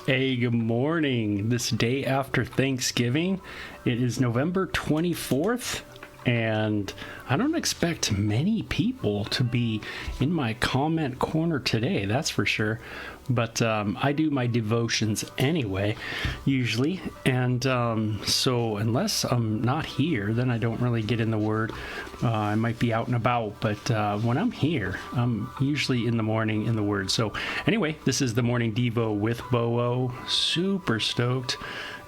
Hey, good morning. This day after Thanksgiving, it is November 24th, and I don't expect many people to be in my comment corner today, that's for sure. But I do my devotions anyway, usually. And so unless I'm not here, then I don't really get in the Word. I might be out and about, but when I'm here, I'm usually in the morning in the Word. So anyway, this is the Morning Devo with Bo-O. Super stoked.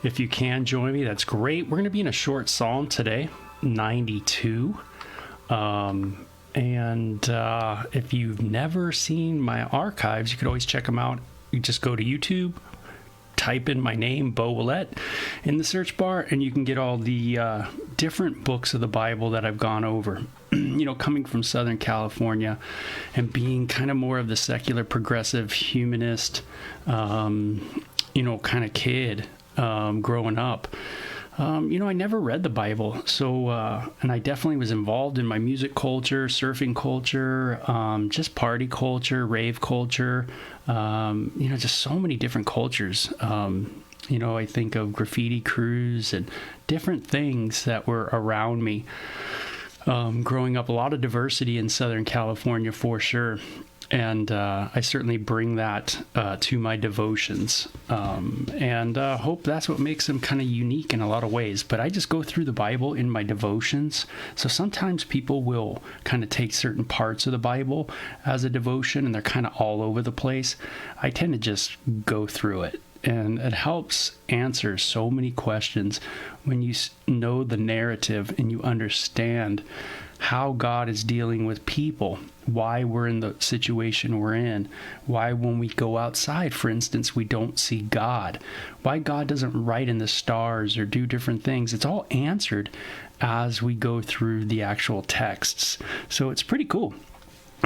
If you can join me, that's great. We're going to be in a short psalm today, 92. And if you've never seen my archives, you could always check them out. You just go to YouTube, type in my name, Bo Willette, in the search bar, and you can get all the different books of the Bible that I've gone over. You know, coming from Southern California and being kind of more of the secular, progressive, humanist, kind of kid growing up. I never read the Bible, so, and I definitely was involved in my music culture, surfing culture, just party culture, rave culture, just so many different cultures. I think of graffiti crews and different things that were around me. Growing up, a lot of diversity in Southern California for sure. And I certainly bring that to my devotions, and hope that's what makes them kind of unique in a lot of ways. But I just go through the Bible in my devotions. So sometimes people will kind of take certain parts of the Bible as a devotion, and they're kind of all over the place. I tend to just go through it. And it helps answer so many questions when you know the narrative and you understand how God is dealing with people, why we're in the situation we're in, why when we go outside, for instance, we don't see God, why God doesn't write in the stars or do different things. It's all answered as we go through the actual texts. So it's pretty cool.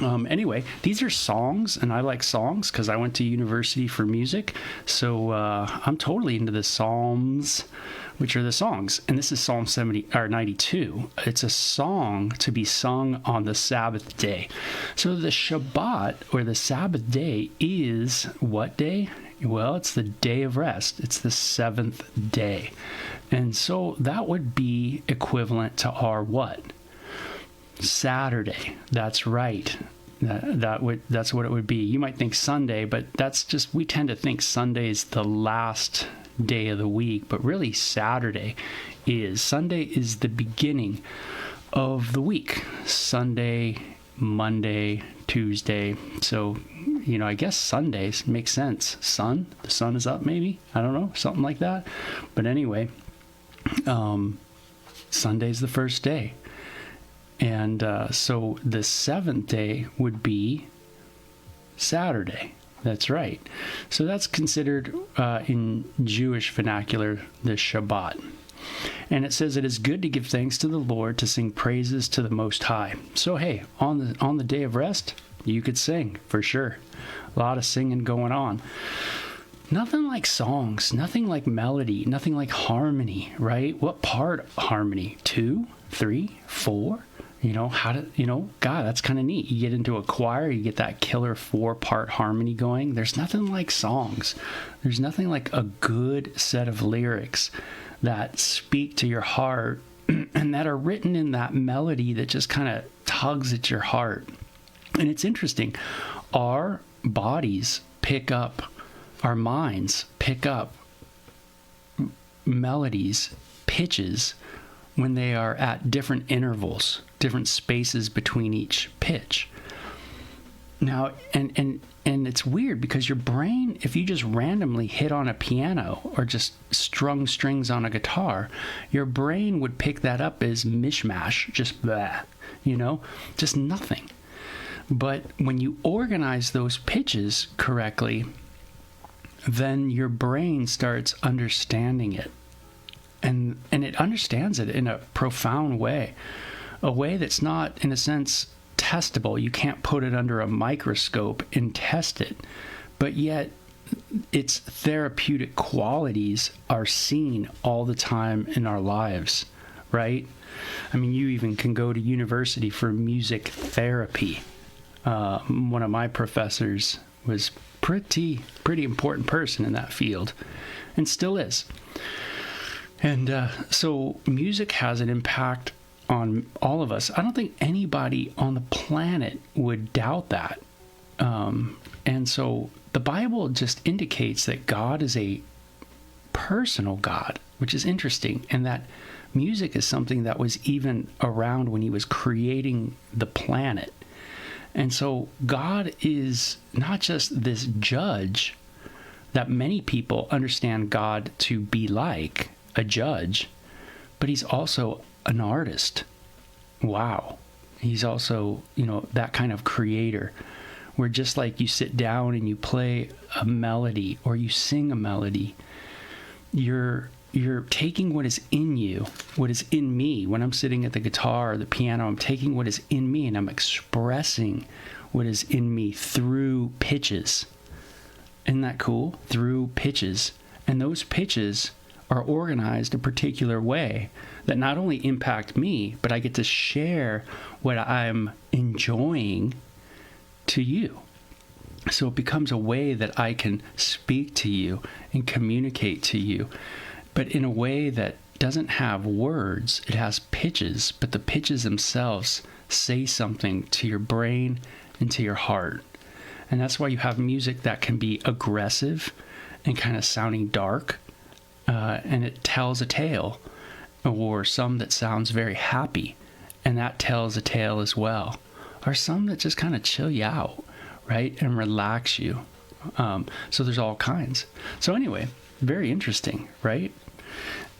Anyway, these are songs, and I like songs because I went to university for music. So I'm totally into the Psalms, which are the songs. And this is Psalm 92. It's a song to be sung on the Sabbath day. So the Shabbat, or the Sabbath day, is what day? Well, it's the day of rest. It's the seventh day. And so that would be equivalent to our what? Saturday. That's right. That's what it would be. You might think Sunday, but we tend to think Sunday is the last day of the week, but really Sunday is the beginning of the week. Sunday, Monday, Tuesday. So, I guess Sundays make sense. The sun is up maybe. I don't know, something like that. But anyway, Sunday's the first day. And so the seventh day would be Saturday. That's right. So that's considered in Jewish vernacular the Shabbat. And it says it is good to give thanks to the Lord, to sing praises to the Most High. So hey, on the day of rest, you could sing for sure. A lot of singing going on. Nothing like songs, nothing like melody, nothing like harmony, right? What part harmony? 2, 3, 4? God, that's kind of neat. You get into a choir, you get that killer 4-part harmony going. There's nothing like songs. There's nothing like a good set of lyrics that speak to your heart and that are written in that melody that just kind of tugs at your heart. And it's interesting. Our bodies pick up, our minds pick up melodies, pitches, when they are at different intervals, different spaces between each pitch. Now, and it's weird because your brain, if you just randomly hit on a piano or just strung strings on a guitar, your brain would pick that up as mishmash, just blah, just nothing. But when you organize those pitches correctly, then your brain starts understanding it. And it understands it in a profound way, a way that's not, in a sense, testable. You can't put it under a microscope and test it, but yet its therapeutic qualities are seen all the time in our lives, right? I mean, you even can go to university for music therapy. One of my professors was pretty important person in that field, and still is. And so music has an impact on all of us. I don't think anybody on the planet would doubt that. And so the Bible just indicates that God is a personal God, which is interesting, and that music is something that was even around when he was creating the planet. And so God is not just this judge that many people understand God to be like, a judge, but he's also an artist. Wow. He's also, that kind of creator, where just like you sit down and you play a melody or you sing a melody, you're taking what is in you, what is in me. When I'm sitting at the guitar or the piano, I'm taking what is in me and I'm expressing what is in me through pitches. Isn't that cool? Through pitches. And those pitches are organized a particular way that not only impact me, but I get to share what I'm enjoying to you. So it becomes a way that I can speak to you and communicate to you, but in a way that doesn't have words. It has pitches, but the pitches themselves say something to your brain and to your heart. And that's why you have music that can be aggressive and kind of sounding dark, and it tells a tale, or some that sounds very happy, and that tells a tale as well, or some that just kind of chill you out, right, and relax you. So there's all kinds. So anyway, very interesting, right?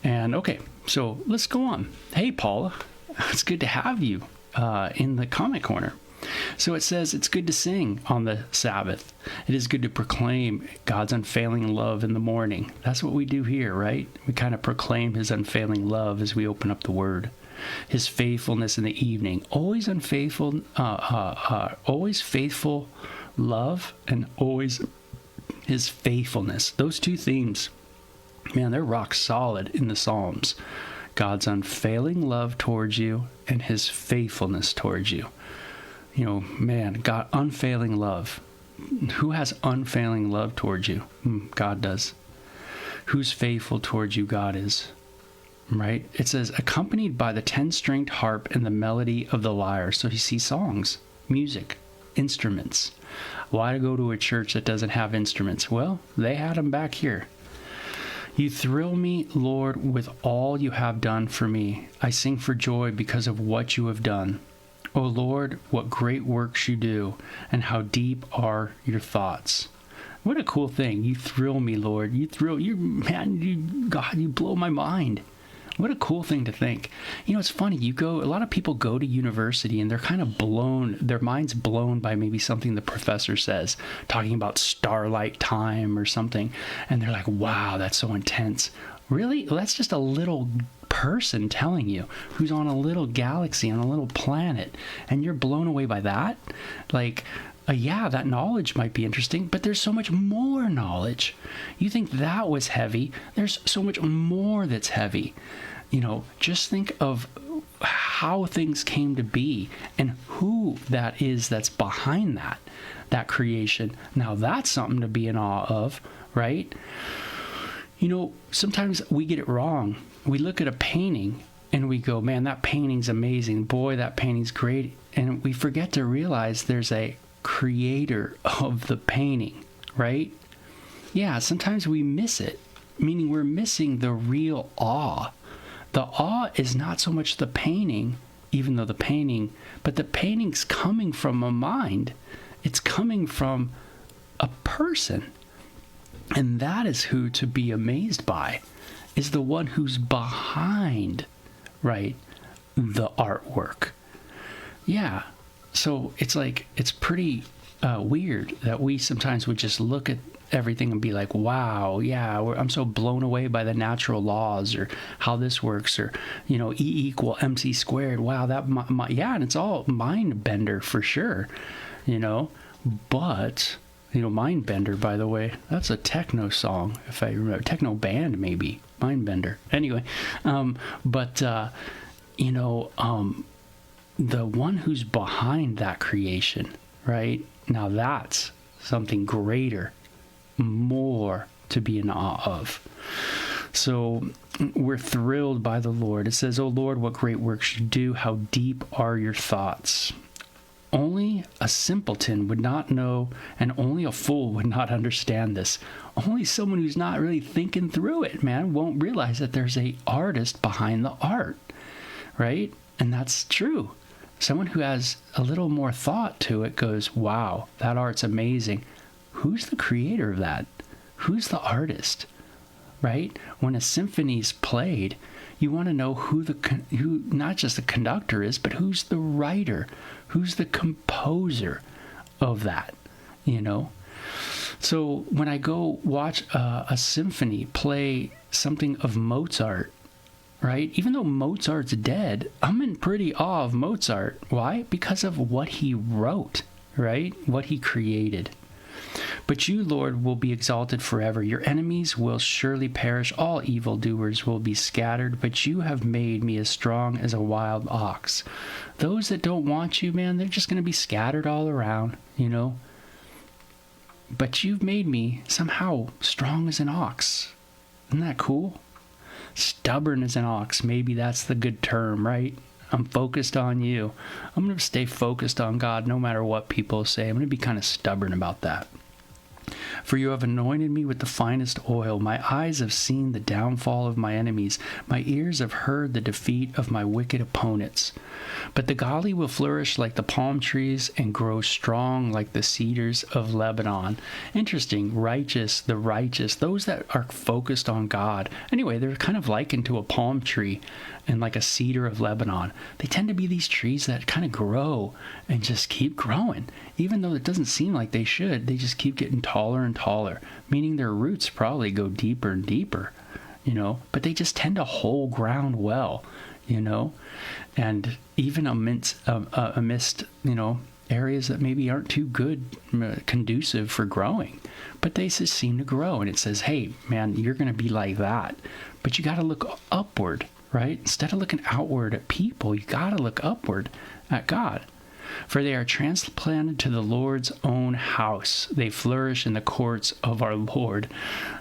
And okay, so let's go on. Hey, Paula, it's good to have you in the comment corner. So it says it's good to sing on the Sabbath. It is good to proclaim God's unfailing love in the morning. That's what we do here, right? We kind of proclaim his unfailing love as we open up the word. His faithfulness in the evening. Always unfaithful, always faithful love, and always his faithfulness. Those two themes, man, they're rock solid in the Psalms. God's unfailing love towards you and his faithfulness towards you. Man, God, unfailing love. Who has unfailing love towards you? God does. Who's faithful towards you? God is. Right? It says, accompanied by the 10-stringed harp and the melody of the lyre. So you see songs, music, instruments. Why go to a church that doesn't have instruments? Well, they had them back here. You thrill me, Lord, with all you have done for me. I sing for joy because of what you have done. O Lord, what great works you do, and how deep are your thoughts. What a cool thing. You thrill me, Lord. God, you blow my mind. What a cool thing to think. It's funny. A lot of people go to university and they're kind of blown, their mind's blown by maybe something the professor says, talking about starlight time or something. And they're like, wow, that's so intense. Really? Well, that's just a little person telling you, who's on a little galaxy, on a little planet, and you're blown away by that? Yeah, that knowledge might be interesting, but there's so much more knowledge. You think that was heavy. There's so much more that's heavy. Just think of how things came to be and who that is that's behind that creation. Now that's something to be in awe of, right? Sometimes we get it wrong. We look at a painting and we go, man, that painting's amazing. Boy, that painting's great. And we forget to realize there's a creator of the painting, right? Yeah, sometimes we miss it, meaning we're missing the real awe. The awe is not so much the painting, even though but the painting's coming from a mind. It's coming from a person. And that is who to be amazed by, is the one who's behind, right, the artwork. Yeah. So it's pretty weird that we sometimes would just look at everything and be like, wow, yeah, I'm so blown away by the natural laws or how this works, or, E = MC squared. Wow, yeah, and it's all mind bender for sure, but... Mindbender, by the way, that's a techno song, if I remember, techno band maybe, Mindbender. Anyway, the one who's behind that creation, right? Now that's something greater, more to be in awe of. So we're thrilled by the Lord. It says, "O Lord, what great works you do. How deep are your thoughts." Only a simpleton would not know, and only a fool would not understand this. Only someone who's not really thinking through it, man, won't realize that there's a artist behind the art, right? And that's true. Someone who has a little more thought to it goes, wow, that art's amazing. Who's the creator of that? Who's the artist, right? When a symphony's played, you want to know who not just the conductor is, but who's the writer, who's the composer of that, you know? So when I go watch a symphony play something of Mozart, right? Even though Mozart's dead, I'm in pretty awe of Mozart. Why? Because of what he wrote, right? What he created. But you, Lord, will be exalted forever. Your enemies will surely perish. All evildoers will be scattered. But you have made me as strong as a wild ox. Those that don't want you, man, they're just going to be scattered all around, you know. But you've made me somehow strong as an ox. Isn't that cool? Stubborn as an ox. Maybe that's the good term, right? I'm focused on you. I'm going to stay focused on God no matter what people say. I'm going to be kind of stubborn about that. For you have anointed me with the finest oil. My eyes have seen the downfall of my enemies. My ears have heard the defeat of my wicked opponents. But the godly will flourish like the palm trees and grow strong like the cedars of Lebanon. Interesting. Righteous, the righteous, those that are focused on God. Anyway, they're kind of likened to a palm tree and like a cedar of Lebanon. They tend to be these trees that kind of grow and just keep growing. Even though it doesn't seem like they should, they just keep getting taller and taller, meaning their roots probably go deeper and deeper, you know, but they just tend to hold ground well, you know, and even amidst, you know, areas that maybe aren't too good, conducive for growing, but they just seem to grow. And it says, hey, man, you're going to be like that, but you got to look upward, right? Instead of looking outward at people, you got to look upward at God. For they are transplanted to the Lord's own house. They flourish in the courts of our Lord.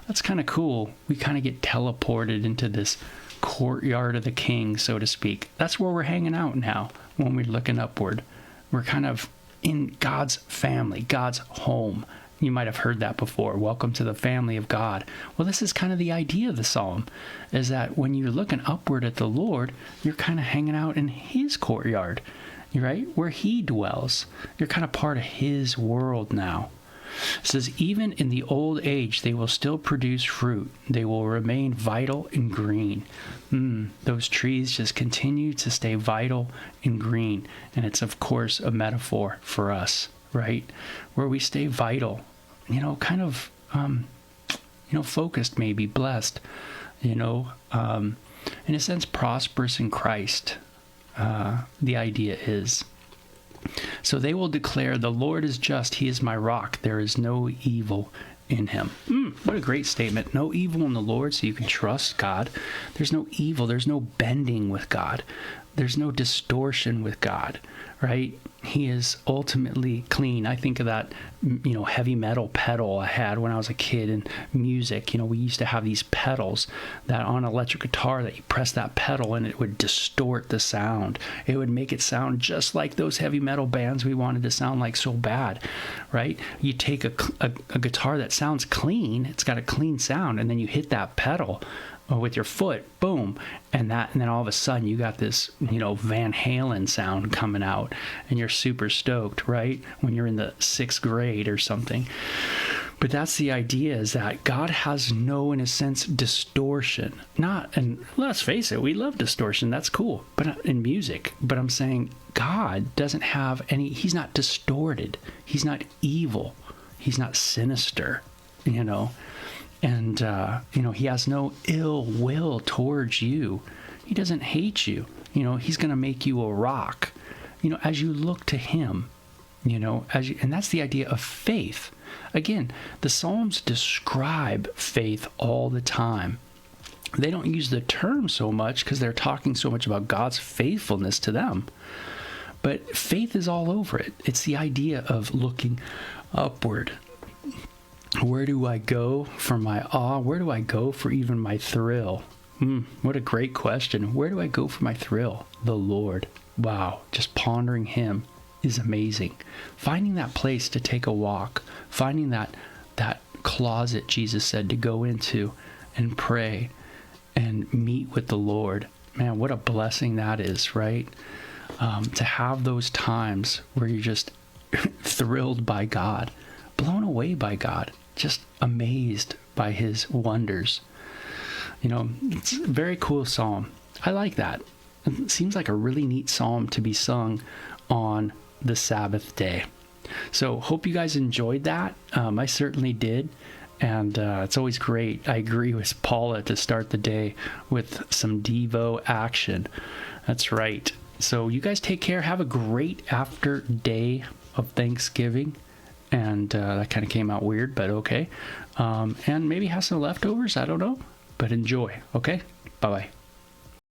That's kind of cool. We kind of get teleported into this courtyard of the king, so to speak. That's where we're hanging out now when we're looking upward. We're kind of in God's family, God's home. You might have heard that before. Welcome to the family of God. Well, this is kind of the idea of the psalm, is that when you're looking upward at the Lord, you're kind of hanging out in his courtyard, right? Where he dwells. You're kind of part of his world now. It says, even in the old age, they will still produce fruit. They will remain vital and green. Those trees just continue to stay vital and green. And it's, of course, a metaphor for us, right? Where we stay vital, you know, kind of, you know, focused, maybe blessed, you know, in a sense, prosperous in Christ. The idea is. So they will declare, the Lord is just, he is my rock, there is no evil in him. What a great statement. No evil in the Lord, so you can trust God. There's no evil, there's no bending with God. There's no distortion with God, right? He is ultimately clean. I think of that, you know, heavy metal pedal I had when I was a kid in music. You know, we used to have these pedals that on an electric guitar that you press that pedal and it would distort the sound. It would make it sound just like those heavy metal bands we wanted to sound like so bad, right? You take a guitar that sounds clean, it's got a clean sound, and then you hit that pedal with your foot, boom, and then all of a sudden you got this, you know, Van Halen sound coming out, and you're super stoked, right? When you're in the 6th grade or something. But that's the idea, is that God has no, in a sense, distortion. And let's face it, we love distortion. That's cool, but in music. But I'm saying God doesn't have any. He's not distorted. He's not evil. He's not sinister. You know. And, you know, he has no ill will towards you. He doesn't hate you. You know, he's going to make you a rock, you know, as you look to him, you know, and that's the idea of faith. Again, the Psalms describe faith all the time. They don't use the term so much because they're talking so much about God's faithfulness to them. But faith is all over it. It's the idea of looking upward. Where do I go for my awe? Where do I go for even my thrill? What a great question. Where do I go for my thrill? The Lord. Wow, just pondering Him is amazing. Finding that place to take a walk, finding that closet Jesus said to go into and pray and meet with the Lord. Man, what a blessing that is, right? To have those times where you're just thrilled by God, blown away by God, just amazed by His wonders. It's a very cool psalm. I like that. It seems like a really neat psalm to be sung on the Sabbath day. So hope you guys enjoyed that. I certainly did. And it's always great. I agree with Paula to start the day with some Devo action. That's right. So you guys take care. Have a great after day of Thanksgiving. And that kind of came out weird, but okay. And maybe have some leftovers. I don't know. But enjoy. Okay? Bye-bye.